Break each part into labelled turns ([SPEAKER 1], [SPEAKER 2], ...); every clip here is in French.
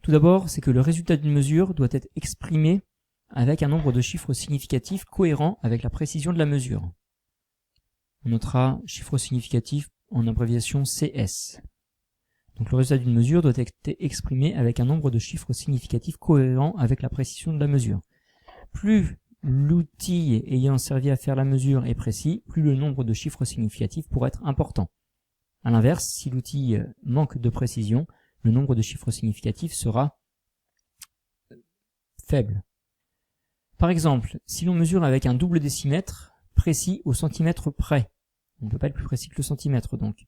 [SPEAKER 1] Tout d'abord, c'est que le résultat d'une mesure doit être exprimé avec un nombre de chiffres significatifs cohérent avec la précision de la mesure. On notera chiffre significatif en abréviation CS. Donc le résultat d'une mesure doit être exprimé avec un nombre de chiffres significatifs cohérent avec la précision de la mesure. Plus l'outil ayant servi à faire la mesure est précis, plus le nombre de chiffres significatifs pourra être important. A l'inverse, si l'outil manque de précision, le nombre de chiffres significatifs sera faible. Par exemple, si l'on mesure avec un double décimètre précis au centimètre près, on ne peut pas être plus précis que le centimètre donc,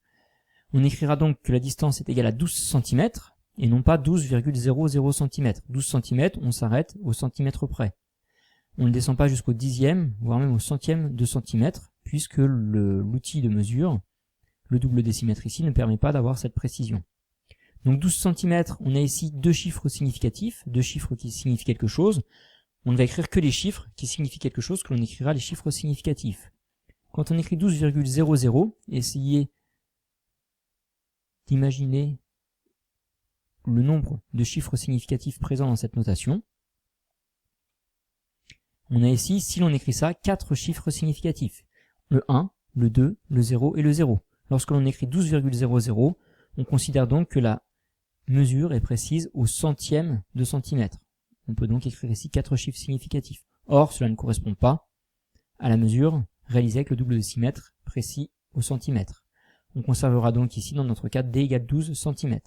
[SPEAKER 1] on écrira donc que la distance est égale à 12 cm et non pas 12,00 cm. 12 cm, on s'arrête au centimètre près. On ne descend pas jusqu'au dixième, voire même au centième de centimètre, puisque l'outil de mesure, le double décimètre ici, ne permet pas d'avoir cette précision. Donc 12 cm, on a ici deux chiffres significatifs, deux chiffres qui signifient quelque chose. On ne va écrire que les chiffres qui signifient quelque chose, que l'on écrira les chiffres significatifs. Quand on écrit 12,00, essayez d'imaginer le nombre de chiffres significatifs présents dans cette notation. On a ici, si l'on écrit ça, 4 chiffres significatifs. Le 1, le 2, le 0 et le 0. Lorsque l'on écrit 12,00, on considère donc que la mesure est précise au centième de centimètre. On peut donc écrire ici 4 chiffres significatifs. Or, cela ne correspond pas à la mesure réalisée avec le double décimètre précis au centimètre. On conservera donc ici, dans notre cas, d égale 12 cm.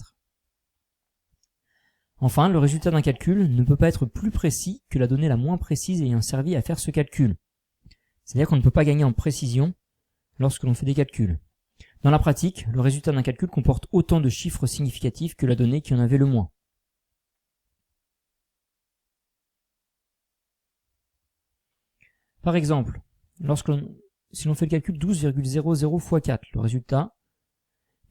[SPEAKER 1] Enfin, le résultat d'un calcul ne peut pas être plus précis que la donnée la moins précise ayant servi à faire ce calcul. C'est-à-dire qu'on ne peut pas gagner en précision lorsque l'on fait des calculs. Dans la pratique, le résultat d'un calcul comporte autant de chiffres significatifs que la donnée qui en avait le moins. Par exemple, si l'on fait le calcul 12,00 fois 4, le résultat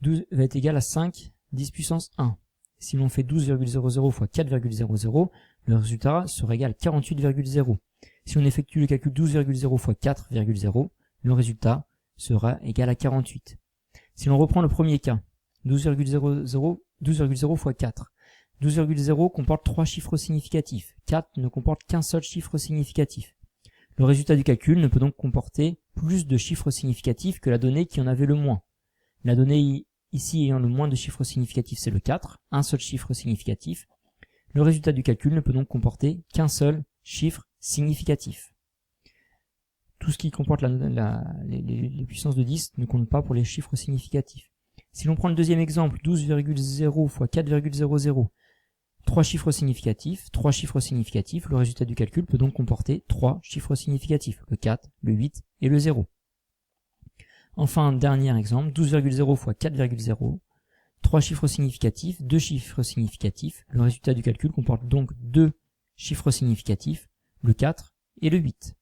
[SPEAKER 1] 12 va être égal à 5, 10 puissance 1. Si l'on fait 12,00 fois 4,00, le résultat sera égal à 48,0. Si on effectue le calcul 12,0 fois 4,0, le résultat sera égal à 48. Si l'on reprend le premier cas, 12,0 fois 4, 12,0 comporte 3 chiffres significatifs, 4 ne comporte qu'un seul chiffre significatif. Le résultat du calcul ne peut donc comporter plus de chiffres significatifs que la donnée qui en avait le moins. La donnée ici ayant le moins de chiffres significatifs, c'est le 4, un seul chiffre significatif. Le résultat du calcul ne peut donc comporter qu'un seul chiffre significatif. Tout ce qui comporte les puissances de 10 ne compte pas pour les chiffres significatifs. Si l'on prend le deuxième exemple, 12,0 fois 4,00, 3 chiffres significatifs, le résultat du calcul peut donc comporter 3 chiffres significatifs, le 4, le 8 et le 0. Enfin, dernier exemple, 12,0 fois 4,0, 3 chiffres significatifs, 2 chiffres significatifs, le résultat du calcul comporte donc 2 chiffres significatifs, le 4 et le 8.